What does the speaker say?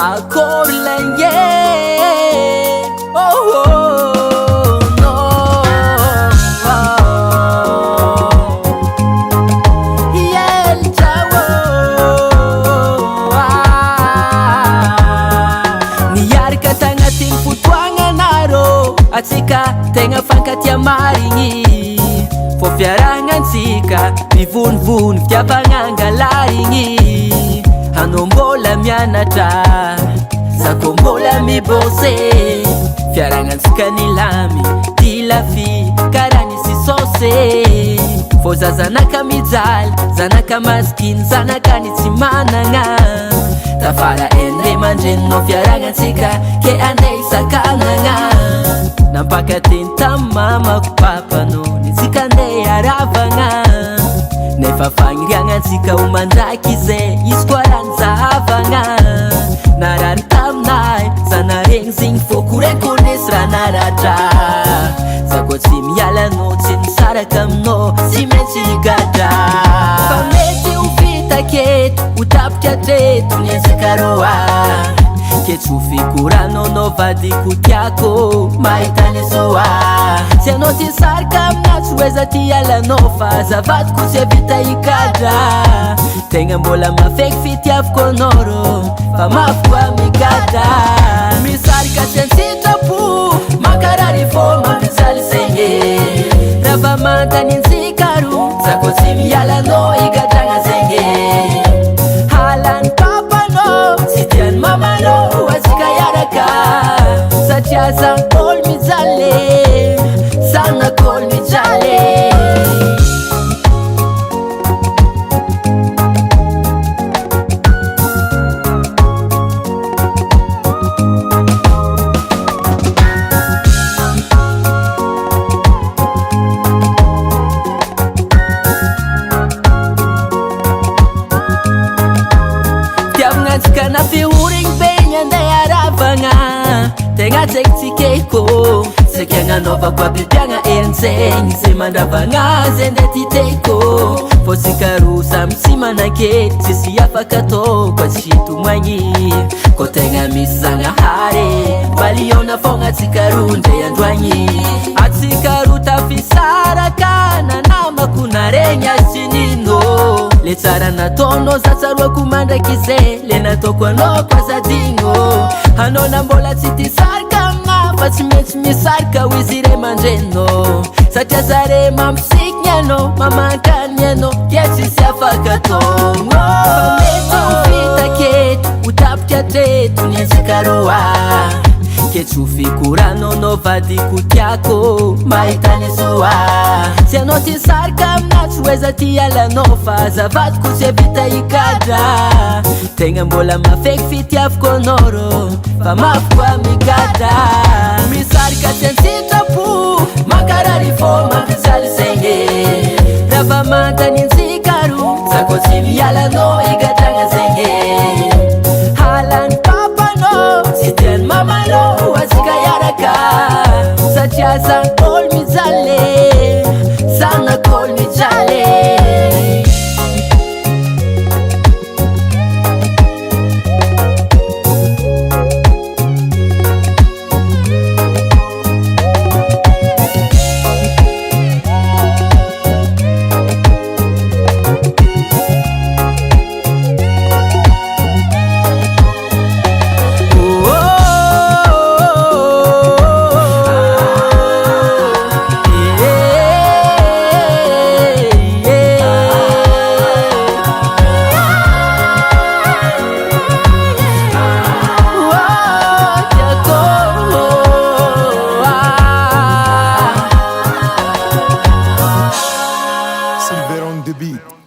akory lenye. Oh, oh, no. Yeljawo. Niaraka tagnatin'ny fotoagnanarô, atsika tegna fankatia marigny. Fô fiaragnansika mivonivony fitiavagna angalarigny. Anô mbola mianatra, zako mbola mibôse. Fiaragnansika nilamy dilafy karaha nisy sôse. Fô za zanaka mijaly, zanaka masikiny, zanaka ny tsy managna. Tafara endre mandrenonao fiaragnansika ke andeha isakagnagna. Nampakateny tamy mamako papanô, nitsika andeha aravagna. Nefa fagniriagnansika ho mandraky zay, izy koa raha nizahavagna. Narary taminay, zanaregny zegny fô korekonesy raha naratra. Za koa tsy mialanô, tsy nisaraka aminô, tsy maintsy higadra. Fa mety ho vita keto, ho tapitra treto niezaka roa. Ke tsy ho fikoranao vadiko tiako mahita nesoa. Tsy anao ty sarika amina tsy hoeza ty alanao, fa azavadiko tsy avita higadra. Tegna mbola mafeky fitiavako anao rô, fa mafy koa migadra. Misarika tsy an-tsitrapo, makarary fô mampijaly zegny. Rava mantany antsika ro, za koa tsy mialanao higadragna zegny. Halan'ny papanao, tsy tian'ny mamanao, atsika iaraka. Satria zanak'ôlo mijaly, zanak'ôlo mijaly. Tiavagnansika na fiorigny be andeha aravagna. Tegna zegny tsikeko, seky agnanaovako abibiagna erin-tsegny. Zay mandravagna zay ndeha titeko. Fô tsika roa samy tsy manan-kety, tsisy afaka atao koa tsy hitomagny. Kô tegna misy zagnahary, valiona fogna tsika roa ndray androagny. Atsika roa tafisaraka, na namako naregny azy nino. Le tsara nataonao za tsaroako mandraky zay, le nataoko anao koa zadigno. Anao na mbola tsy ty sarika amina, fa tsy maintsy misarika ho izy re mandrenao. Satria zare mampisikiny anao, mamankany anao, ke tsisy afaka atao. Fa mety ho vita keto, ho tapitra treto niezaka roa. Ke tsy ho fikoranao vadiko tiako mahita nesoa. Tsy anao ty sarika amina tsy hoeza ty alanao, fa azavadiko tsy avita higadra. Tegna mbola mafeky fitiavako anao rô, fa mafy koa migadra. Misarika tsy an-tsitrapo, makarary fô mampijaly zegny. Rava mantany antsika ro, za koa tsy mialanao higadragna zegny. Halan'ny papanao, tsy tian'ny mamanao, atsika iaraka. Satria zanak'ôlo mijaly, zanak'ôlo mijaly. Silver on the beat.